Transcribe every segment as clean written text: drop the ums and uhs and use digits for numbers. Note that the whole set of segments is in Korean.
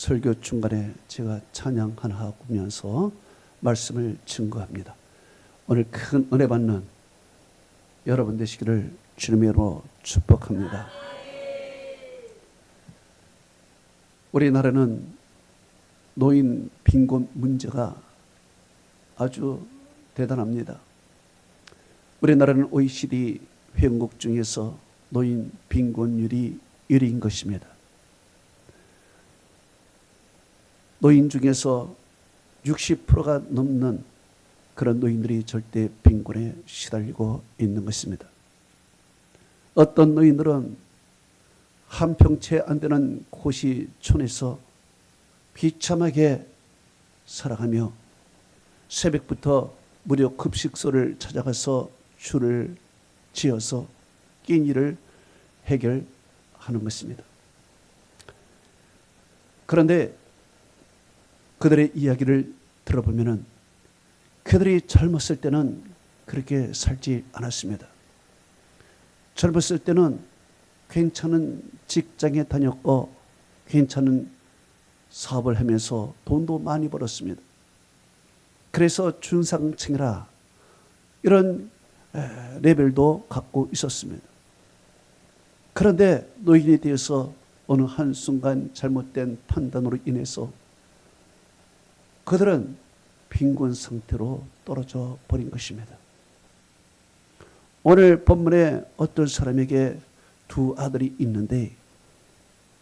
설교 중간에 제가 찬양 하나 하면서 말씀을 증거합니다. 오늘 큰 은혜 받는 여러분 되시기를 주님의 이름으로 축복합니다. 우리나라는 노인 빈곤 문제가 아주 대단합니다. 우리나라는 OECD 회원국 중에서 노인 빈곤율이 1위인 것입니다. 노인 중에서 60%가 넘는 그런 노인들이 절대 빈곤에 시달리고 있는 것입니다. 어떤 노인들은 한 평 채 안 되는 고시촌에서 비참하게 살아가며 새벽부터 무료 급식소를 찾아가서 줄을 지어서 끼니를 해결하는 것입니다. 그런데 그들의 이야기를 들어보면 그들이 젊었을 때는 그렇게 살지 않았습니다. 젊었을 때는 괜찮은 직장에 다녔고 괜찮은 사업을 하면서 돈도 많이 벌었습니다. 그래서 중상층이라 이런 레벨도 갖고 있었습니다. 그런데 노인이 되어서 어느 한순간 잘못된 판단으로 인해서 그들은 빈곤 상태로 떨어져 버린 것입니다. 오늘 본문에 어떤 사람에게 두 아들이 있는데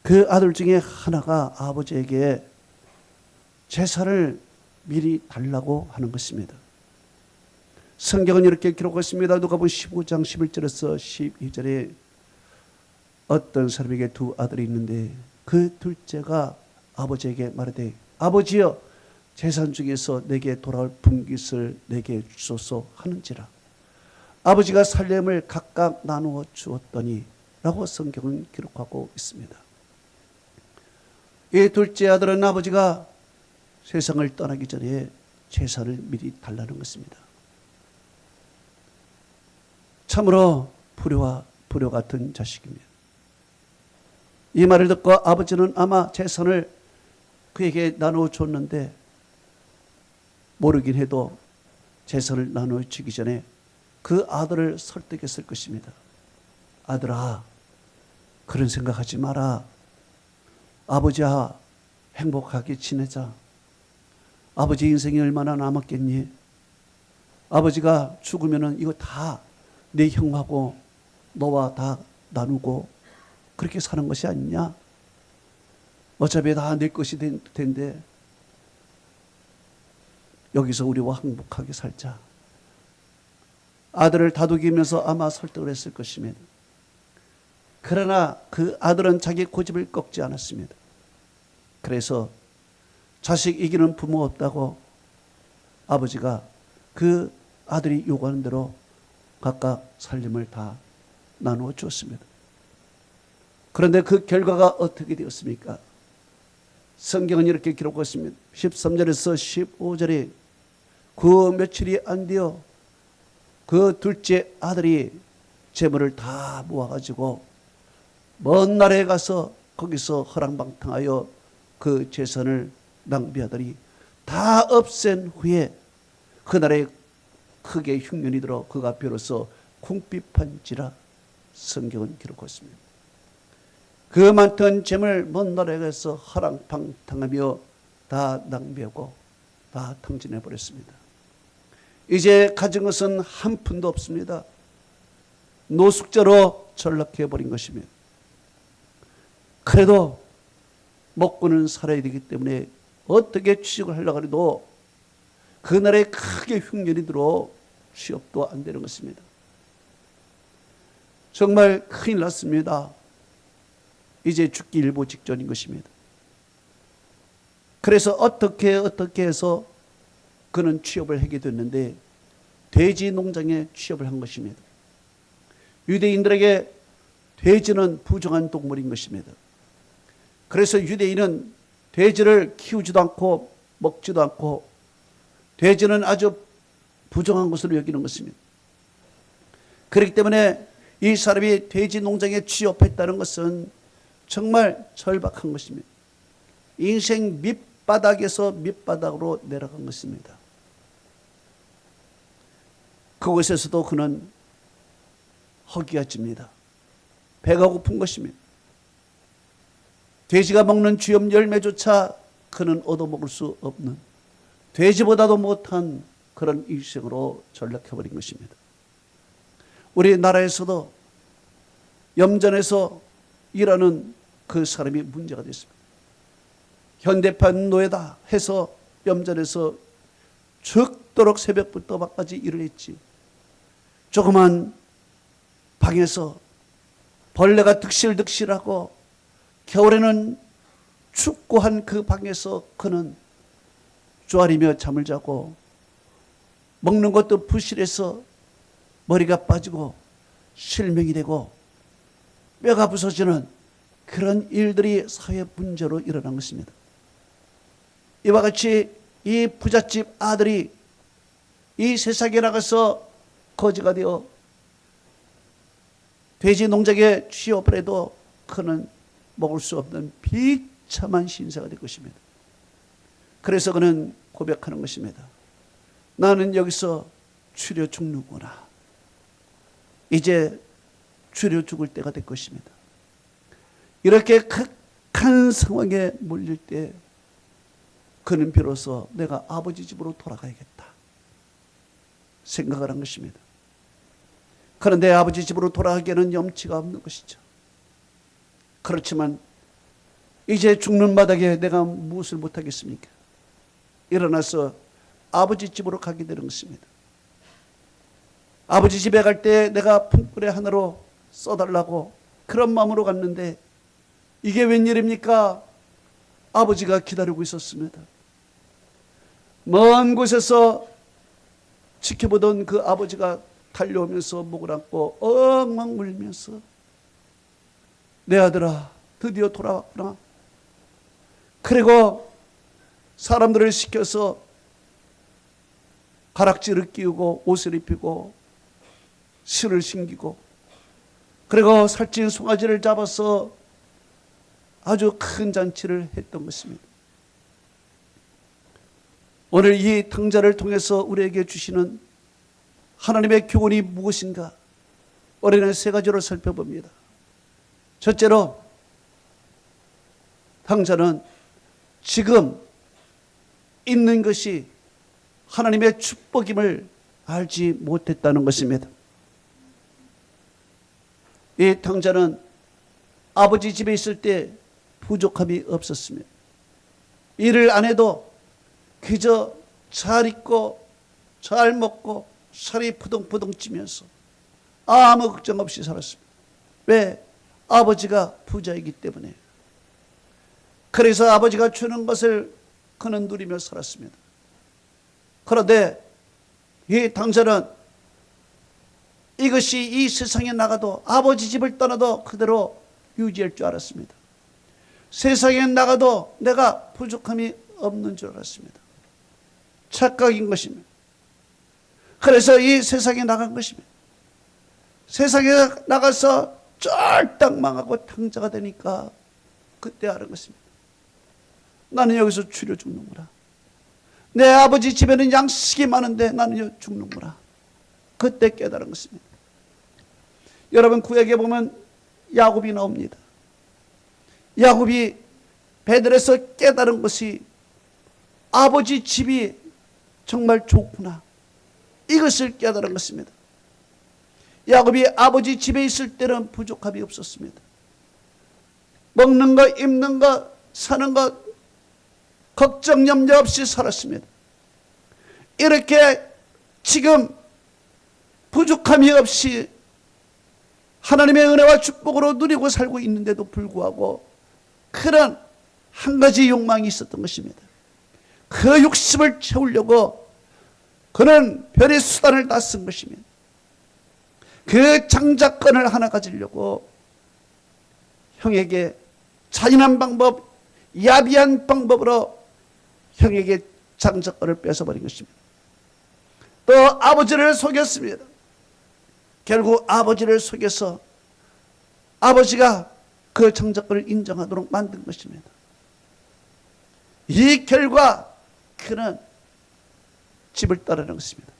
그 아들 중에 하나가 아버지에게 재산을 미리 달라고 하는 것입니다. 성경은 이렇게 기록했습니다. 누가복음 15장 11절에서 12절에 어떤 사람에게 두 아들이 있는데 그 둘째가 아버지에게 말하되 아버지여 재산 중에서 내게 돌아올 분깃을 내게 주소서 하는지라. 아버지가 살림을 각각 나누어 주었더니 라고 성경은 기록하고 있습니다. 이 둘째 아들은 아버지가 세상을 떠나기 전에 재산을 미리 달라는 것입니다. 참으로 불효 같은 자식입니다. 이 말을 듣고 아버지는 아마 재산을 그에게 나누어 줬는데 모르긴 해도 재산을 나누어 주기 전에 그 아들을 설득했을 것입니다. 아들아, 그런 생각하지 마라. 아버지와 행복하게 지내자. 아버지 인생이 얼마나 남았겠니? 아버지가 죽으면 이거 다 내 형하고 너와 다 나누고 그렇게 사는 것이 아니냐? 어차피 다 내 것이 될 텐데 여기서 우리와 행복하게 살자. 아들을 다독이면서 아마 설득을 했을 것입니다. 그러나 그 아들은 자기 고집을 꺾지 않았습니다. 그래서 자식 이기는 부모 없다고 아버지가 그 아들이 요구하는 대로 각각 살림을 다 나누어 주었습니다. 그런데 그 결과가 어떻게 되었습니까? 성경은 이렇게 기록했습니다. 13절에서 15절에 그 며칠이 안 되어 그 둘째 아들이 재물을 다 모아가지고 먼 나라에 가서 거기서 허랑방탕하여 그 재산을 낭비하더니 다 없앤 후에 그 나라에 크게 흉년이 들어 그가 비로소 궁핍한지라 성경은 기록했습니다. 그 많던 재물 먼 나라에 가서 허랑방탕하며 다 낭비하고 다 탕진해 버렸습니다. 이제 가진 것은 한 푼도 없습니다. 노숙자로 전락해 버린 것입니다. 그래도 먹고는 살아야 되기 때문에 어떻게 취직을 하려고 해도 그 나라에 크게 흉년이 들어 취업도 안 되는 것입니다. 정말 큰일 났습니다. 이제 죽기 일보 직전인 것입니다. 그래서 어떻게 해서 그는 취업을 하게 됐는데 돼지 농장에 취업을 한 것입니다. 유대인들에게 돼지는 부정한 동물인 것입니다. 그래서 유대인은 돼지를 키우지도 않고 먹지도 않고 돼지는 아주 부정한 것으로 여기는 것입니다. 그렇기 때문에 이 사람이 돼지 농장에 취업했다는 것은 정말 절박한 것입니다. 인생 밑바닥에서 밑바닥으로 내려간 것입니다. 그곳에서도 그는 허기가 집니다. 배가 고픈 것입니다. 돼지가 먹는 쥐염 열매조차 그는 얻어먹을 수 없는, 돼지보다도 못한 그런 일생으로 전락해버린 것입니다. 우리나라에서도 염전에서 일하는 그 사람이 문제가 됐습니다. 현대판 노예다 해서 염전에서 죽도록 새벽부터 밤까지 일을 했지. 조그만 방에서 벌레가 득실득실하고 겨울에는 춥고 한 그 방에서 그는 쪼아리며 잠을 자고, 먹는 것도 부실해서 머리가 빠지고 실명이 되고 뼈가 부서지는 그런 일들이 사회 문제로 일어난 것입니다. 이와 같이 이 부잣집 아들이 이 세상에 나가서 거지가 되어 돼지 농장에 취업을 해도 그는 먹을 수 없는 비참한 신세가 될 것입니다. 그래서 그는 고백하는 것입니다. 나는 여기서 추려 죽는구나. 이제 추려 죽을 때가 될 것입니다. 이렇게 극한 상황에 몰릴 때 그는 비로소 내가 아버지 집으로 돌아가야겠다 생각을 한 것입니다. 그런데 아버지 집으로 돌아가기에는 염치가 없는 것이죠. 그렇지만 이제 죽는 바닥에 내가 무엇을 못하겠습니까? 일어나서 아버지 집으로 가게 되는 것입니다. 아버지 집에 갈 때 내가 품꾼에 하나로 써달라고 그런 마음으로 갔는데 이게 웬일입니까? 아버지가 기다리고 있었습니다. 먼 곳에서 지켜보던 그 아버지가 달려오면서 목을 안고 엉엉 울면서 내 아들아 드디어 돌아왔구나. 그리고 사람들을 시켜서 가락지를 끼우고 옷을 입히고 실을 신기고 그리고 살찐 송아지를 잡아서 아주 큰 잔치를 했던 것입니다. 오늘 이 탕자를 통해서 우리에게 주시는 하나님의 교훈이 무엇인가? 우리는 세 가지로 살펴봅니다. 첫째로 탕자는 지금 있는 것이 하나님의 축복임을 알지 못했다는 것입니다. 이 탕자는 아버지 집에 있을 때 부족함이 없었습니다. 일을 안 해도 그저 잘 입고 잘 먹고 살이 푸둥푸둥 찌면서 아무 걱정 없이 살았습니다. 왜? 아버지가 부자이기 때문에. 그래서 아버지가 주는 것을 그는 누리며 살았습니다. 그런데 이 탕자는 이것이 이 세상에 나가도 아버지 집을 떠나도 그대로 유지할 줄 알았습니다. 세상에 나가도 내가 부족함이 없는 줄 알았습니다. 착각인 것입니다. 그래서 이 세상에 나간 것입니다. 세상에 나가서 쫄딱 망하고 탕자가 되니까 그때 알은 것입니다. 나는 여기서 추려 죽는구나. 내 아버지 집에는 양식이 많은데 나는 죽는구나. 그때 깨달은 것입니다. 여러분 구약에 보면 야곱이 나옵니다. 야곱이 베들에서 깨달은 것이 아버지 집이 정말 좋구나. 이것을 깨달은 것입니다. 야곱이 아버지 집에 있을 때는 부족함이 없었습니다. 먹는 것, 입는 것, 사는 것 걱정 염려 없이 살았습니다. 이렇게 지금 부족함이 없이 하나님의 은혜와 축복으로 누리고 살고 있는데도 불구하고 그런 한 가지 욕망이 있었던 것입니다. 그 욕심을 채우려고 그는 별의 수단을 다 쓴 것입니다. 그 장자권을 하나 가지려고 형에게 잔인한 방법, 야비한 방법으로 형에게 장자권을 뺏어버린 것입니다. 또 아버지를 속였습니다. 결국 아버지를 속여서 아버지가 그 장자권을 인정하도록 만든 것입니다. 이 결과 그는 집을 떠나는 것입니다.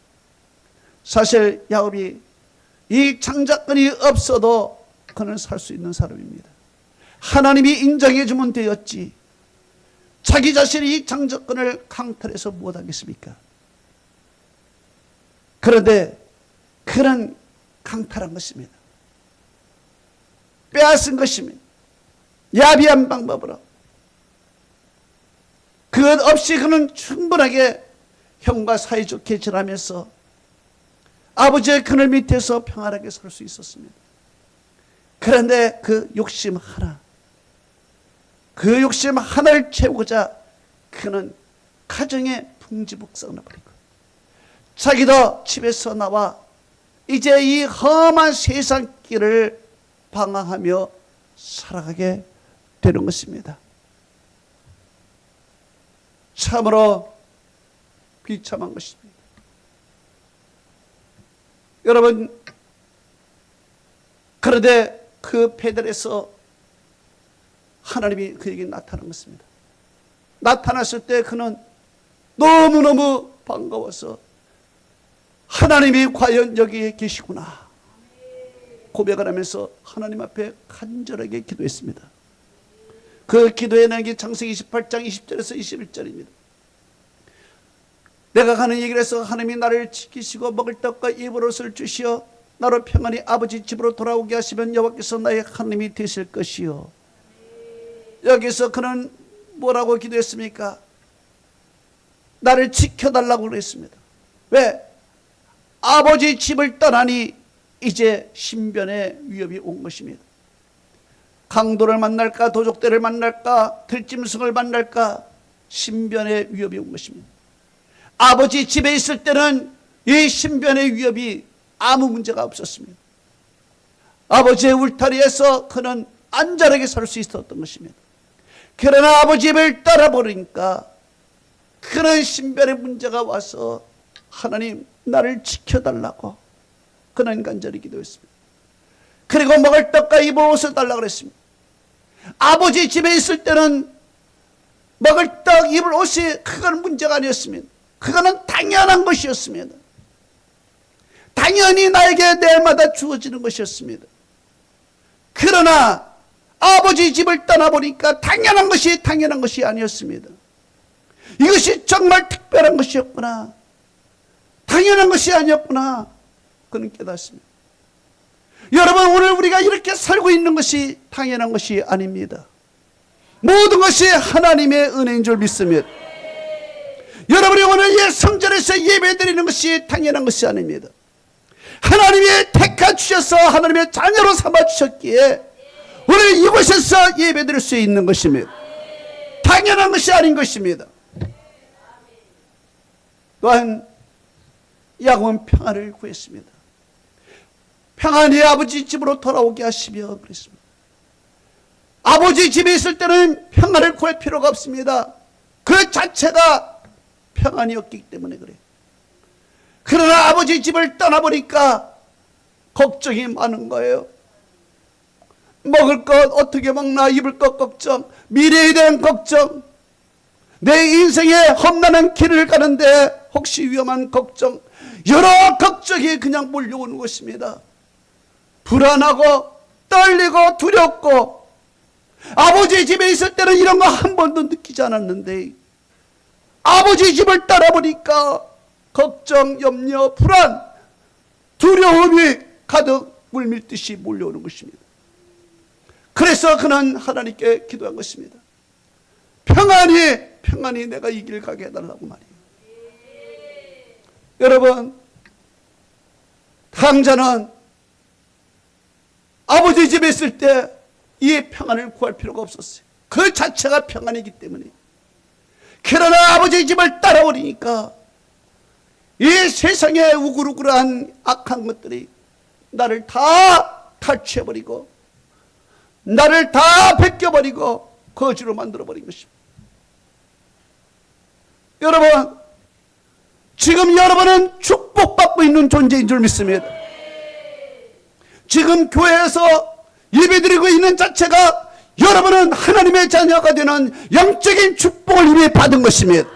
사실 야곱이 이 장자권이 없어도 그는 살 수 있는 사람입니다. 하나님이 인정해 주면 되었지 자기 자신이 이 장자권을 강탈해서 못하겠습니까? 그런데 그는 강탈한 것입니다. 빼앗은 것입니다. 야비한 방법으로. 그것 없이 그는 충분하게 형과 사이좋게 지내면서 아버지의 그늘 밑에서 평안하게 살 수 있었습니다. 그런데 그 욕심 하나를 채우고자 그는 가정의 풍지박산을 버리고 자기도 집에서 나와 이제 이 험한 세상 길을 방황하며 살아가게 되는 것입니다. 참으로 비참한 것입니다. 여러분, 그런데 그 베델에서 하나님이 그에게 나타난 것입니다. 나타났을 때 그는 너무너무 반가워서 하나님이 과연 여기에 계시구나 고백을 하면서 하나님 앞에 간절하게 기도했습니다. 그 기도의 내용이 창세기 28장 20절에서 21절입니다. 내가 가는 얘기를 해서 하나님이 나를 지키시고 먹을 떡과 입을 옷을 주시어 나로 평안히 아버지 집으로 돌아오게 하시면 여호와께서 나의 하나님이 되실 것이요. 여기서 그는 뭐라고 기도했습니까? 나를 지켜달라고 그랬습니다. 왜? 아버지 집을 떠나니 이제 신변의 위협이 온 것입니다. 강도를 만날까 도적들을 만날까 들짐승을 만날까 신변의 위협이 온 것입니다. 아버지 집에 있을 때는 이 신변의 위협이 아무 문제가 없었습니다. 아버지의 울타리에서 그는 안전하게 살 수 있었던 것입니다. 그러나 아버지 집을 떠나버리니까 그는 신변의 문제가 와서 하나님 나를 지켜달라고 그는 간절히 기도했습니다. 그리고 먹을 떡과 입을 옷을 달라고 그랬습니다. 아버지 집에 있을 때는 먹을 떡, 입을 옷이 그건 문제가 아니었습니다. 그거는 당연한 것이었습니다. 당연히 나에게 내일마다 주어지는 것이었습니다. 그러나 아버지 집을 떠나보니까 당연한 것이 아니었습니다. 이것이 정말 특별한 것이었구나. 당연한 것이 아니었구나. 그는 깨닫습니다. 여러분, 오늘 우리가 이렇게 살고 있는 것이 당연한 것이 아닙니다. 모든 것이 하나님의 은혜인 줄 믿습니다. 여러분이 오늘 성전에서 예배드리는 것이 당연한 것이 아닙니다. 하나님이 택하 주셔서 하나님의 자녀로 삼아 주셨기에 오늘 이곳에서 예배드릴 수 있는 것입니다. 당연한 것이 아닌 것입니다. 또한 야곱은 평안을 구했습니다. 평안히 아버지 집으로 돌아오게 하시며 그랬습니다. 아버지 집에 있을 때는 평안을 구할 필요가 없습니다. 그 자체가 평안이었기 때문에 그래요. 그러나 아버지 집을 떠나보니까 걱정이 많은 거예요. 먹을 것 어떻게 먹나, 입을 것 걱정, 미래에 대한 걱정, 내 인생의 험난한 길을 가는데 혹시 위험한 걱정, 여러 걱정이 그냥 몰려오는 것입니다. 불안하고 떨리고 두렵고, 아버지 집에 있을 때는 이런 거 한 번도 느끼지 않았는데 아버지 집을 따라보니까 걱정, 염려, 불안, 두려움이 가득 물밀듯이 몰려오는 것입니다. 그래서 그는 하나님께 기도한 것입니다. 평안히 내가 이 길 가게 해달라고 말이에요. 여러분, 당자는 아버지 집에 있을 때 이 평안을 구할 필요가 없었어요. 그 자체가 평안이기 때문에. 그러나 아버지 집을 따라오니까 이 세상의 우글우글한 악한 것들이 나를 다 탈취해버리고 나를 다 벗겨버리고 거지로 만들어버린 것입니다. 여러분, 지금 여러분은 축복받고 있는 존재인 줄 믿습니다. 지금 교회에서 예배드리고 있는 자체가 여러분은 하나님의 자녀가 되는 영적인 축복을 이미 받은 것입니다.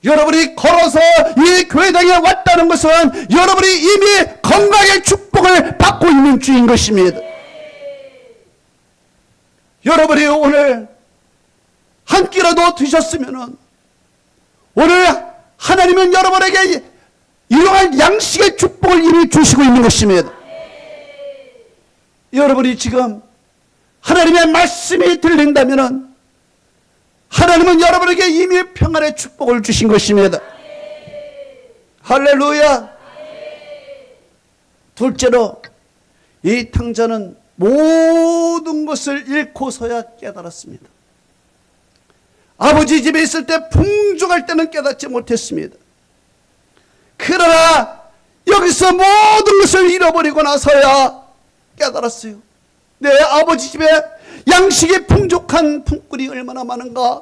여러분이 걸어서 이 교회당에 왔다는 것은 여러분이 이미 건강의 축복을 받고 있는 주인 것입니다. 여러분이 오늘 한 끼라도 드셨으면 오늘 하나님은 여러분에게 이러한 양식의 축복을 이미 주시고 있는 것입니다. 여러분이 지금 하나님의 말씀이 들린다면 하나님은 여러분에게 이미 평안의 축복을 주신 것입니다. 할렐루야. 둘째로 이 탕자는 모든 것을 잃고서야 깨달았습니다. 아버지 집에 있을 때 풍족할 때는 깨닫지 못했습니다. 그러나 여기서 모든 것을 잃어버리고 나서야 깨달았어요. 내 아버지 집에 양식이 풍족한 품꾼이 얼마나 많은가.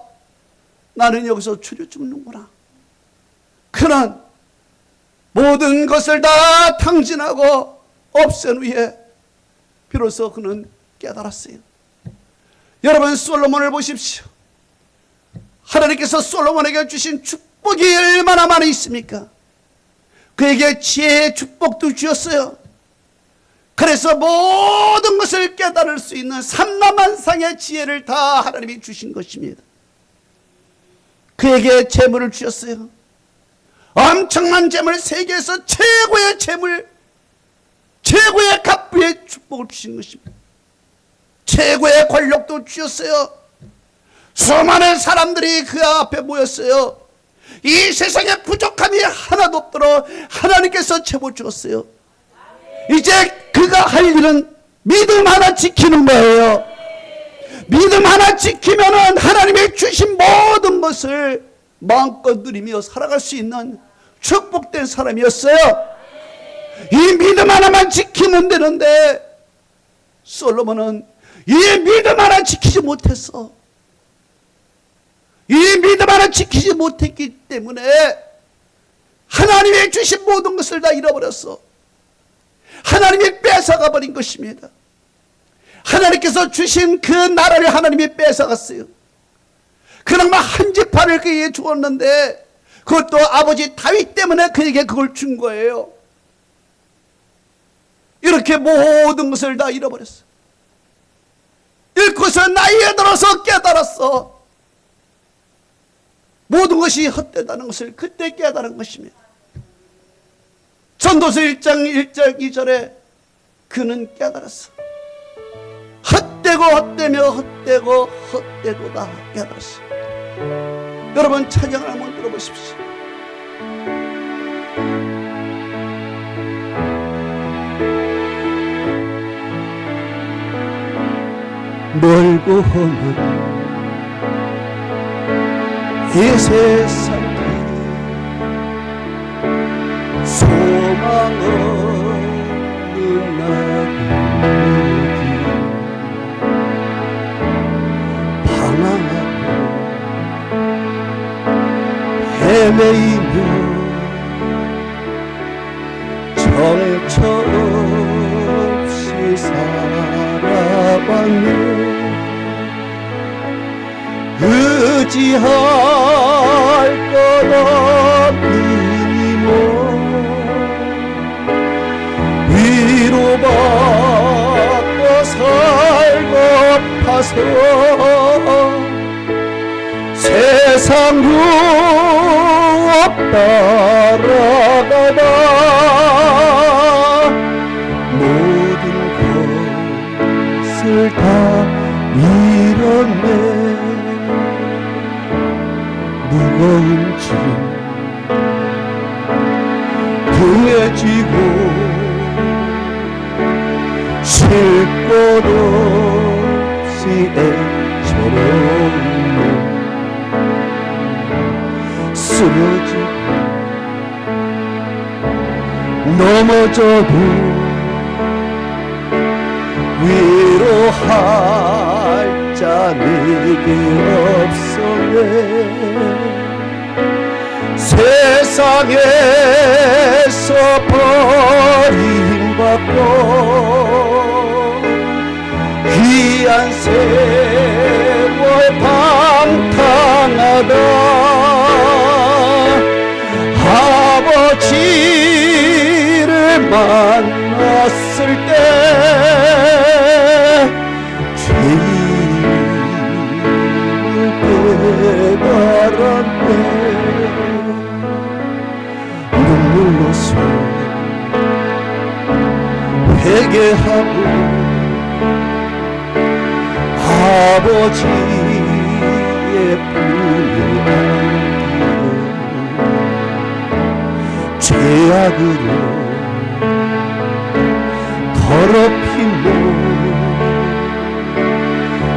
나는 여기서 추려 죽는구나. 그는 모든 것을 다 탕진하고 없앤 후에 비로소 그는 깨달았어요. 여러분, 솔로몬을 보십시오. 하나님께서 솔로몬에게 주신 축복이 얼마나 많이 있습니까? 그에게 지혜의 축복도 주었어요. 그래서 모든 것을 깨달을 수 있는 삼라만상의 지혜를 다 하나님이 주신 것입니다. 그에게 재물을 주셨어요. 엄청난 재물, 세계에서 최고의 재물, 최고의 갑부의 축복을 주신 것입니다. 최고의 권력도 주셨어요. 수많은 사람들이 그 앞에 모였어요. 이 세상에 부족함이 하나도 없도록 하나님께서 채워 주었어요. 이제 그가 할 일은 믿음 하나 지키는 거예요. 믿음 하나 지키면은 하나님이 주신 모든 것을 마음껏 누리며 살아갈 수 있는 축복된 사람이었어요. 이 믿음 하나만 지키면 되는데 솔로몬은 이 믿음 하나 지키지 못했어. 이 믿음 하나 지키지 못했기 때문에 하나님이 주신 모든 것을 다 잃어버렸어. 하나님이 뺏어가 버린 것입니다. 하나님께서 주신 그 나라를 하나님이 뺏어갔어요. 그나마 한 지파를 그에게 주었는데 그것도 아버지 다윗 때문에 그에게 그걸 준 거예요. 이렇게 모든 것을 다 잃어버렸어. 잃고서 나이에 들어서 깨달았어. 모든 것이 헛되다는 것을 그때 깨달은 것입니다. 전도서 1장 1절 2절에 그는 깨달았어. 헛되고 헛되며 헛되고 헛되도다 깨달았어. 여러분, 찬양을 한번 들어보십시오. 멀고 험한 이 세상 소망 없는 나에게 방황하고 헤매이며 정처 없이 살아왔네. 의지할 것 없으니 뭐 위로받고 살고파서 세상 유업 따라가다 모든 것을 다 잃었네. 무거운 짐 등에 지고 쉴 곳 없이 애처롭네. 쓰러지고 넘어져도 위로할 자 내게 없었네. 세상에서 버림받고 귀한 세월 방탕하다. 아버지를 만났을 때 죄인을 깨달았네. 눈물로서 회개하고 아버지의 품에 안기고 죄악으로 더럽힘으로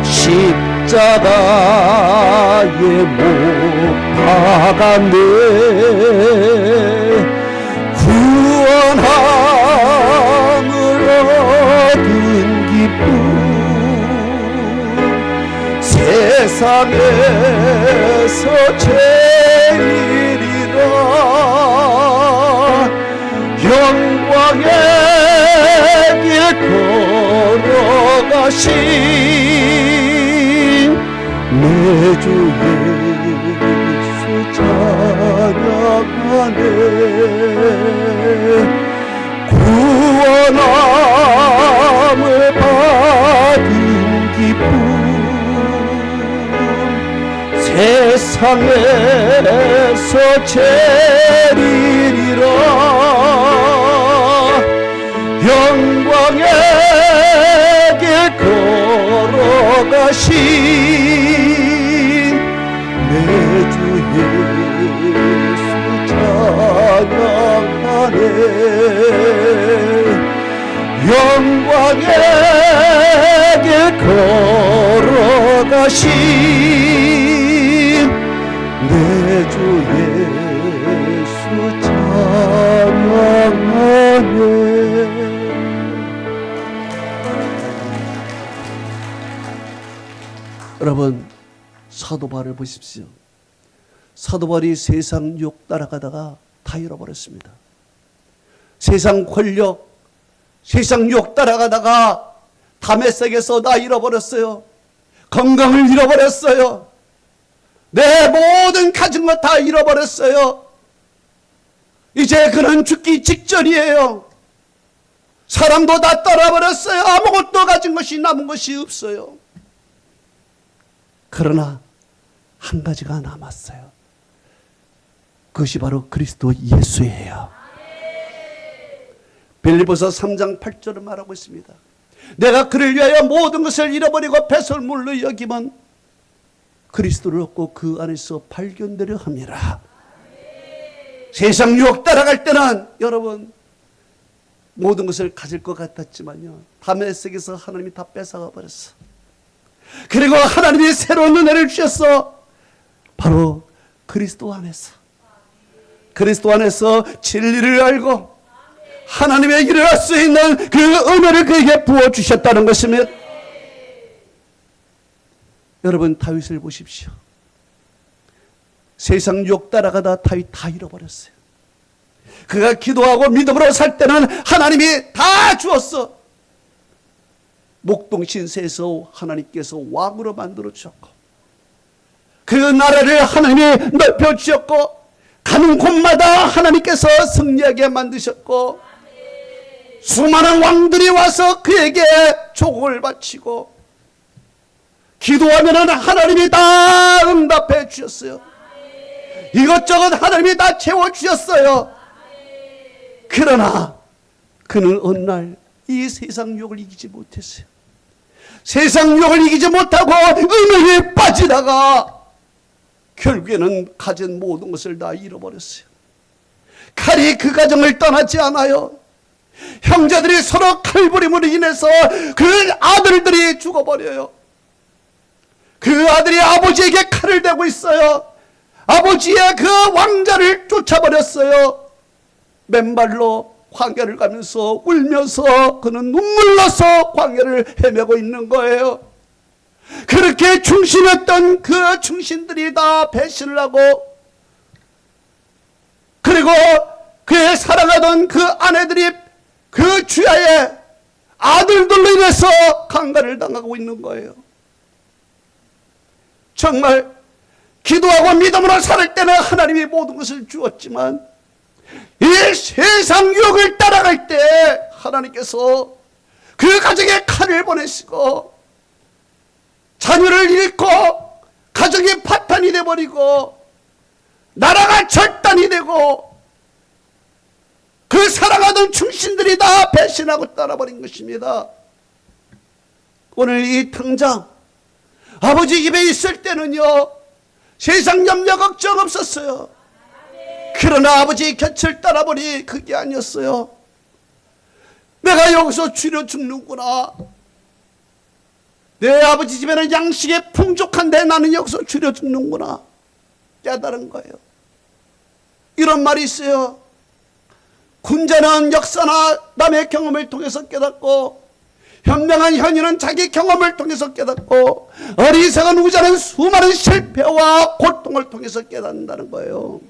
십자가에 못 박았네. 구원함을 얻은 기쁨 세상에서 제일이라. 영광의 길 걸어가신 내 주 예수 찬양하네. 구원함을 받은 기쁨 세상에서 제일이라. 영광의 길 걸어가신 내 주 예수 찬양하네. 영광의 길 걸어가신 내 주 예수 찬양하네. 여러분, 사도 바울을 보십시오. 사도 바울이 세상 욕 따라가다가 다 잃어버렸습니다. 세상 권력, 세상 욕 따라가다가 다메섹에서 다 잃어버렸어요. 건강을 잃어버렸어요. 내 모든 가진 것 다 잃어버렸어요. 이제 그는 죽기 직전이에요. 사람도 다 떠나버렸어요. 아무것도 가진 것이 남은 것이 없어요. 그러나 한 가지가 남았어요. 그것이 바로 그리스도 예수예요. 빌립보서 3장 8절을 말하고 있습니다. 내가 그를 위하여 모든 것을 잃어버리고 배설물로 여기면 그리스도를 얻고 그 안에서 발견되려 함이라. 세상 유혹 따라갈 때는 여러분 모든 것을 가질 것 같았지만요, 다메섹에서 하나님이 다 뺏어가 버렸어. 그리고 하나님이 새로운 은혜를 주셨어. 바로 그리스도 안에서, 그리스도 안에서 진리를 알고 하나님의 일을 할 수 있는 그 은혜를 그에게 부어주셨다는 것입니다. 여러분, 다윗을 보십시오. 세상 욕 따라가다 다윗 다 잃어버렸어요. 그가 기도하고 믿음으로 살 때는 하나님이 다 주었어. 목동신세에서 하나님께서 왕으로 만들어 주셨고, 그 나라를 하나님이 넓혀 주셨고, 가는 곳마다 하나님께서 승리하게 만드셨고, 수많은 왕들이 와서 그에게 조공을 바치고, 기도하면 하나님이 다 응답해 주셨어요. 이것저것 하나님이 다 채워주셨어요. 그러나 그는 어느 날 이 세상 욕을 이기지 못했어요. 세상 욕을 이기지 못하고 음행에 빠지다가 결국에는 가진 모든 것을 다 잃어버렸어요. 칼이 그 가정을 떠나지 않아요. 형제들이 서로 칼부림으로 인해서 그 아들들이 죽어버려요. 그 아들이 아버지에게 칼을 대고 있어요. 아버지의 그 왕자를 쫓아버렸어요. 맨발로 광야를 가면서 울면서 그는 눈물나서 광야를 헤매고 있는 거예요. 그렇게 충신했던 그 충신들이 다 배신을 하고, 그리고 그의 사랑하던 그 아내들이 그 주야에 아들들로 인해서 강간을 당하고 있는 거예요. 정말 기도하고 믿음으로 살 때는 하나님이 모든 것을 주었지만 이 세상 유혹을 따라갈 때 하나님께서 그 가정에 칼을 보내시고 자녀를 잃고 가정이 파탄이 되어버리고 나라가 절단이 되고 그 사랑하던 충신들이 다 배신하고 떠나버린 것입니다. 오늘 이 당장 아버지 입에 있을 때는요, 세상 염려 걱정 없었어요. 그러나 아버지 곁을 떠나보니 그게 아니었어요. 내가 여기서 줄여 죽는구나. 내 아버지 집에는 양식이 풍족한데 나는 여기서 줄여 죽는구나 깨달은 거예요. 이런 말이 있어요. 군자는 역사나 남의 경험을 통해서 깨닫고 현명한 현인은 자기 경험을 통해서 깨닫고 어리석은 우자는 수많은 실패와 고통을 통해서 깨닫는다는 거예요.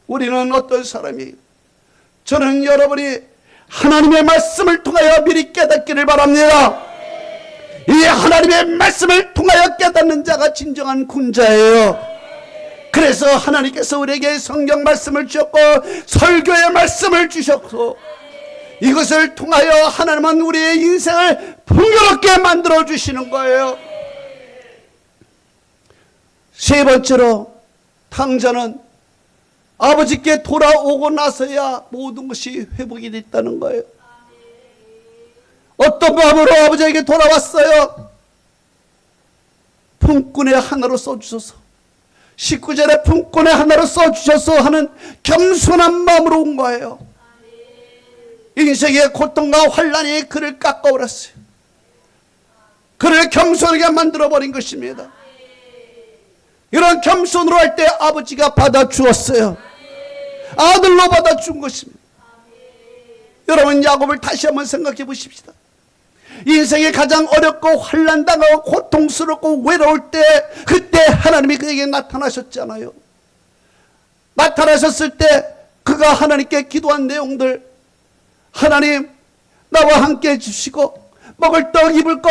우리는 어떤 사람이, 저는 여러분이 하나님의 말씀을 통하여 미리 깨닫기를 바랍니다. 이 하나님의 말씀을 통하여 깨닫는 자가 진정한 군자예요. 그래서 하나님께서 우리에게 성경 말씀을 주셨고 설교의 말씀을 주셨고 이것을 통하여 하나님은 우리의 인생을 풍요롭게 만들어 주시는 거예요. 세 번째로 탕자는 아버지께 돌아오고 나서야 모든 것이 회복이 됐다는 거예요. 어떤 마음으로 아버지에게 돌아왔어요? 품꾼의 하나로 써주셔서, 19절에 품꾼의 하나로 써주셔서 하는 겸손한 마음으로 온 거예요. 인생의 고통과 환란이 그를 깎아버렸어요. 그를 겸손하게 만들어버린 것입니다. 이런 겸손으로 할 때 아버지가 받아주었어요. 아들로 받아준 것입니다. 여러분, 야곱을 다시 한번 생각해 보십시다. 인생이 가장 어렵고 환난당하고 고통스럽고 외로울 때 그때 하나님이 그에게 나타나셨잖아요. 나타나셨을 때 그가 하나님께 기도한 내용들, 하나님 나와 함께 해주시고 먹을 떡 입을 것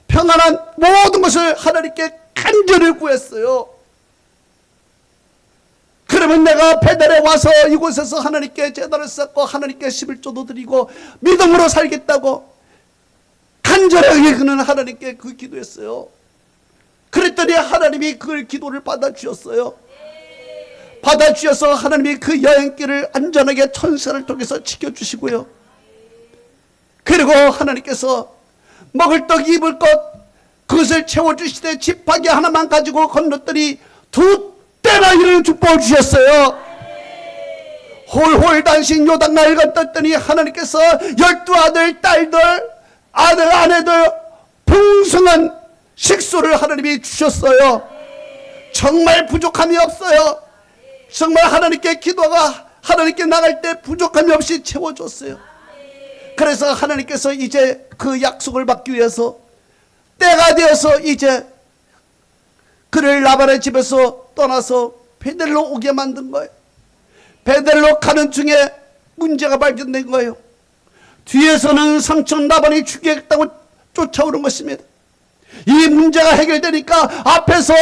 평안한 모든 것을 하나님께 간절히 구했어요. 그러면 내가 베델에 와서 이곳에서 하나님께 제단을 쌓고 하나님께 11조도 드리고 믿음으로 살겠다고 간절하게 그는 하나님께 그 기도했어요. 그랬더니 하나님이 그 기도를 받아주셨어요. 받아주셔서 하나님이 그 여행길을 안전하게 천사를 통해서 지켜주시고요. 그리고 하나님께서 먹을 떡 입을 것 그것을 채워주시되 지팡이 하나만 가지고 건넜더니 2때나 이런 축복을 주셨어요. 홀홀 단신 요단강을 건넜더니 하나님께서 12아들 딸들 아들 아내들 풍성한 식수를 하나님이 주셨어요. 정말 부족함이 없어요. 정말 하나님께 기도가 하나님께 나갈 때 부족함이 없이 채워줬어요. 그래서 하나님께서 이제 그 약속을 받기 위해서 때가 되어서 이제 그를 라반의 집에서 떠나서 베델로 오게 만든 거예요. 베델로 가는 중에 문제가 발견된 거예요. 뒤에서는 삼촌 라반이 죽이겠다고 쫓아오는 것입니다. 이 문제가 해결되니까 앞에서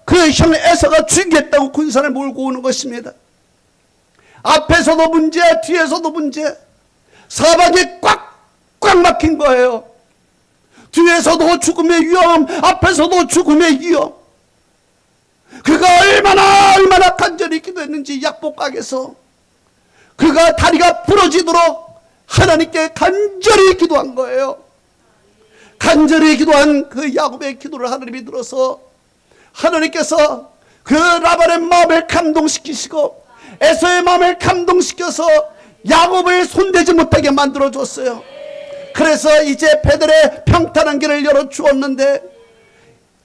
그 형 에서가 죽이겠다고 군사를 몰고 오는 것입니다. 앞에서도 문제, 뒤에서도 문제, 사방이 꽉꽉 막힌 거예요. 뒤에서도 죽음의 위험, 앞에서도 죽음의 위험. 그가 얼마나 간절히 기도했는지 약복각에서 그가 다리가 부러지도록 하나님께 간절히 기도한 거예요. 간절히 기도한 그 야곱의 기도를 하나님이 들어서 하나님께서 그 라반의 마음을 감동시키시고 에서의 마음을 감동시켜서 야곱을 손대지 못하게 만들어줬어요. 그래서 이제 베델에 평탄한 길을 열어주었는데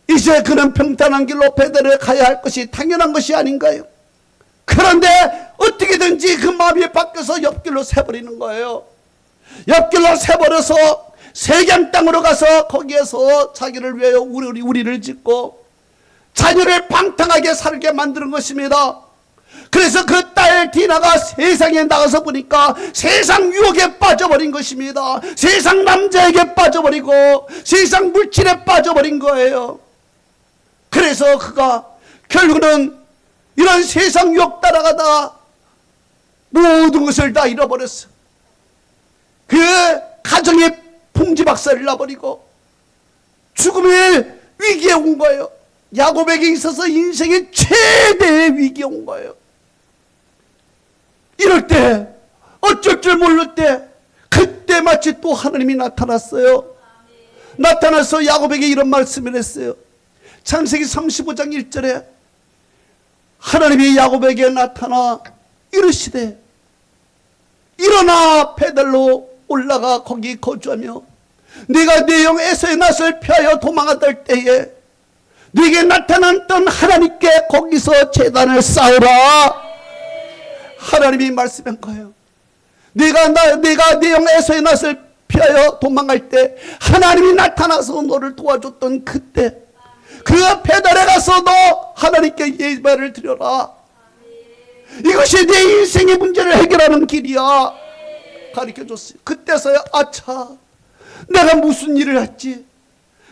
이제 그는 평탄한 길로 베델에 가야 할 것이 당연한 것이 아닌가요? 그런데 어떻게든지 그 마음이 바뀌어서 옆길로 새버리는 거예요. 옆길로 새버려서 세겜 땅으로 가서 거기에서 자기를 위하여 우리를 짓고 자녀를 방탕하게 살게 만드는 것입니다. 그래서 그 딸 디나가 세상에 나가서 보니까 세상 유혹에 빠져버린 것입니다. 세상 남자에게 빠져버리고 세상 물질에 빠져버린 거예요. 그래서 그가 결국은 이런 세상 유혹 따라가다가 모든 것을 다 잃어버렸어. 그 가정의 풍지박살을 나버리고 죽음의 위기에 온 거예요. 야곱에게 있어서 인생의 최대의 위기에 온 거예요. 이럴 때 어쩔 줄 모를 때 그때 마치 또 하나님이 나타났어요. 나타나서 야곱에게 이런 말씀을 했어요. 창세기 35장 1절에 하나님이 야곱에게 나타나 이르시되 일어나 베델로 올라가 거기 거주하며 네가 네 형 에서의 낯을 피하여 도망하던 때에 네게 나타났던 하나님께 거기서 제단을 쌓으라. 하나님이 말씀한 거예요. 네가 네 형 에서의 낯을 피하여 도망갈 때 하나님이 나타나서 너를 도와줬던 그때 그 베델에 가서 너 하나님께 예배를 드려라. 이것이 내 인생의 문제를 해결하는 길이야. 가르쳐줬어요. 그때서야 아차, 내가 무슨 일을 했지?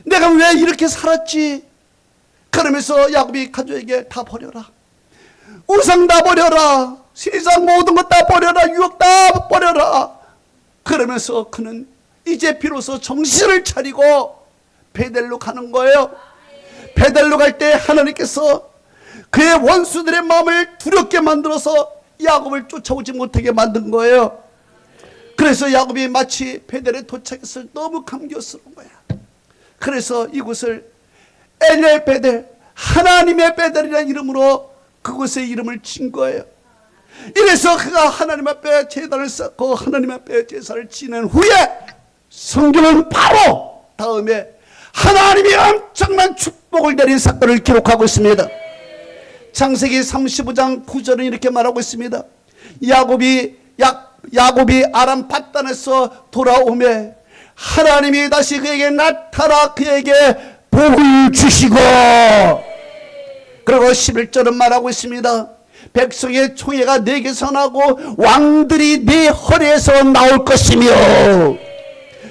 내가 왜 이렇게 살았지? 그러면서 야곱이 가족에게 다 버려라. 우상 다 버려라. 세상 모든 것 다 버려라. 유혹 다 버려라. 그러면서 그는 이제 비로소 정신을 차리고 베델로 가는 거예요. 베델로 갈 때 하나님께서 그의 원수들의 마음을 두렵게 만들어서 야곱을 쫓아오지 못하게 만든 거예요. 그래서 야곱이 마치 베델에 도착했을 너무 감격스러운 거야. 그래서 이곳을 엘레 베델, 하나님의 베델이라는 이름으로 그곳의 이름을 진 거예요. 이래서 그가 하나님 앞에 제단을 쌓고 하나님 앞에 제사를 지낸 후에 성경은 바로 다음에 하나님이 엄청난 축복을 내린 사건을 기록하고 있습니다. 창세기 35장 9절은 이렇게 말하고 있습니다. 야곱이 아람 밧단에서 돌아오매 하나님이 다시 그에게 나타나 그에게 복을 주시고, 그리고 11절은 말하고 있습니다. 백성의 총회가 내게서 나고 왕들이 네 허리에서 나올 것이며,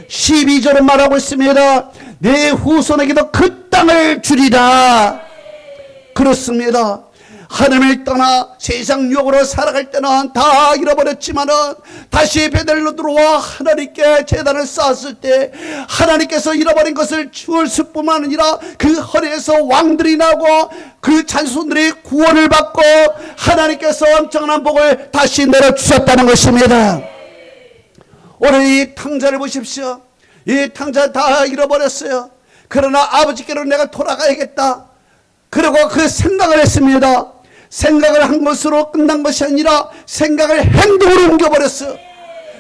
12절은 말하고 있습니다. 내 후손에게도 그 땅을 주리라. 그렇습니다. 하나님을 떠나 세상 유혹으로 살아갈 때는 다 잃어버렸지만은 다시 베델로 들어와 하나님께 제단을 쌓았을 때 하나님께서 잃어버린 것을 주었을 뿐만 아니라 그 허리에서 왕들이 나고 그 자손들이 구원을 받고 하나님께서 엄청난 복을 다시 내려주셨다는 것입니다. 오늘 이 탕자를 보십시오. 이 탕자 다 잃어버렸어요. 그러나 아버지께로 내가 돌아가야겠다. 그리고 그 생각을 했습니다. 생각을 한 것으로 끝난 것이 아니라 생각을 행동으로 옮겨버렸어요.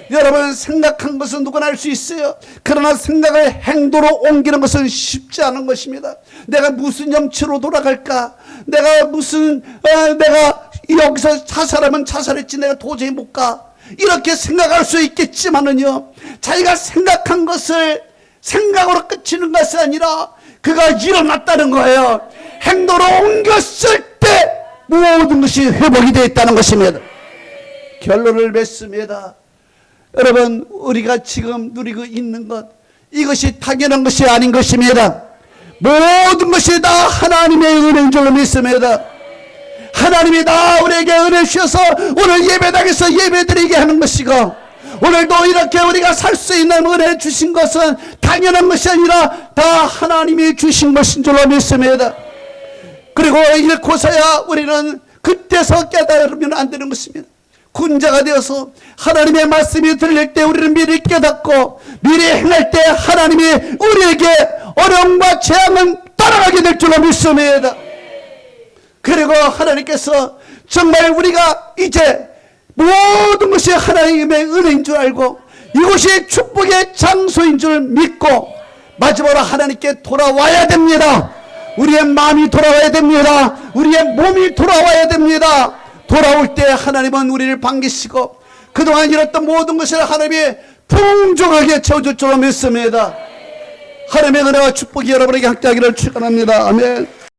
여러분, 생각한 것은 누구나 할 수 있어요. 그러나 생각을 행동으로 옮기는 것은 쉽지 않은 것입니다. 내가 무슨 염치로 돌아갈까? 내가 여기서 자살하면 자살했지 내가 도저히 못 가. 이렇게 생각할 수 있겠지만은요, 자기가 생각한 것을 생각으로 그치는 것이 아니라 그가 일어났다는 거예요. 행동으로 옮겼을 때 모든 것이 회복이 되어 있다는 것입니다. 결론을 맺습니다. 여러분, 우리가 지금 누리고 있는 것, 이것이 당연한 것이 아닌 것입니다. 모든 것이 다 하나님의 은혜인 줄로 믿습니다. 하나님이 다 우리에게 은혜 주셔서 오늘 예배당에서 예배드리게 하는 것이고, 오늘도 이렇게 우리가 살 수 있는 은혜 주신 것은 당연한 것이 아니라 다 하나님이 주신 것인 줄로 믿습니다. 그리고 이렇고서야 우리는 그때서 깨달으면 안 되는 것입니다. 군자가 되어서 하나님의 말씀이 들릴 때 우리는 미리 깨닫고 미리 행할 때 하나님이 우리에게 어려움과 재앙은 따라가게 될 줄로 믿습니다. 그리고 하나님께서 정말 우리가 이제 모든 것이 하나님의 은혜인 줄 알고 이곳이 축복의 장소인 줄 믿고 마지막으로 하나님께 돌아와야 됩니다. 우리의 마음이 돌아와야 됩니다. 우리의 몸이 돌아와야 됩니다. 돌아올 때 하나님은 우리를 반기시고 그동안 잃었던 모든 것을 하나님이 풍족하게 채워줄 줄로 믿습니다. 하나님의 은혜와 축복이 여러분에게 함께하기를 축원합니다. 아멘.